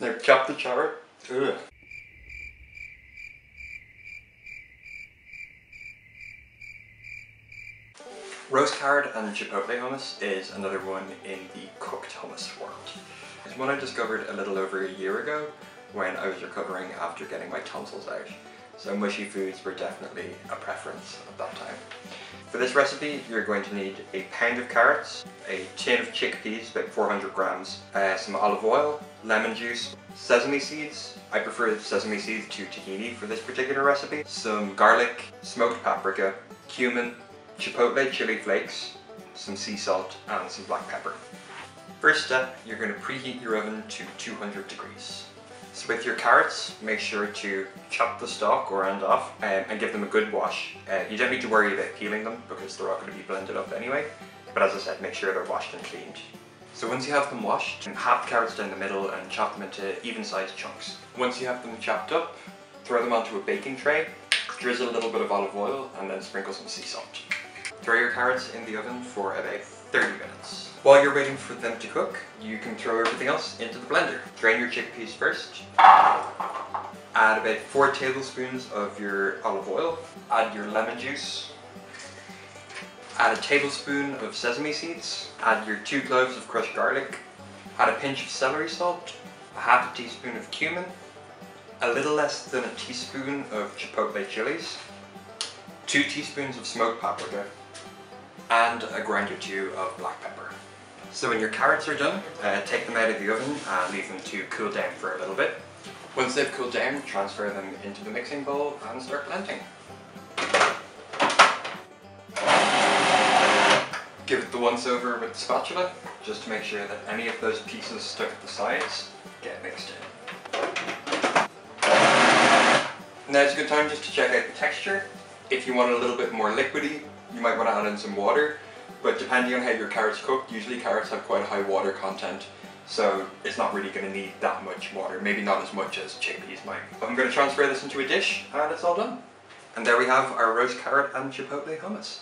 Now chop the carrot. Ugh. Roast carrot and chipotle hummus is another one in the cooked hummus world. It's one I discovered a little over a year ago when I was recovering after getting my tonsils out. So mushy foods were definitely a preference at that time. For this recipe, you're going to need a pound of carrots, a tin of chickpeas, about 400 grams, some olive oil, lemon juice, sesame seeds. I prefer sesame seeds to tahini for this particular recipe. Some garlic, smoked paprika, cumin, chipotle chili flakes, some sea salt, and some black pepper. First step, you're going to preheat your oven to 200 degrees. So with your carrots, make sure to chop the stalk or end off and give them a good wash. You don't need to worry about peeling them because they're all going to be blended up anyway. But as I said, make sure they're washed and cleaned. So once you have them washed, half the carrots down the middle and chop them into even-sized chunks. Once you have them chopped up, throw them onto a baking tray, drizzle a little bit of olive oil, and then sprinkle some sea salt. Throw your carrots in the oven for about 30 minutes. While you're waiting for them to cook, you can throw everything else into the blender. Drain your chickpeas first. Add about 4 tablespoons of your olive oil. Add your lemon juice. Add a tablespoon of sesame seeds. Add your 2 cloves of crushed garlic. Add a pinch of celery salt. A half a teaspoon of cumin. A little less than a teaspoon of chipotle chilies. 2 teaspoons of smoked paprika. And a grind or 2 of black pepper. So when your carrots are done, take them out of the oven and leave them to cool down for a little bit. Once they've cooled down, transfer them into the mixing bowl and start blending. Give it the once over with the spatula, just to make sure that any of those pieces stuck at the sides get mixed in. Now's a good time just to check out the texture. If you want it a little bit more liquidy, you might want to add in some water. But depending on how your carrots cook, usually carrots have quite a high water content, so it's not really going to need that much water, maybe not as much as chickpeas might. But I'm going to transfer this into a dish and it's all done. And there we have our roast carrot and chipotle hummus.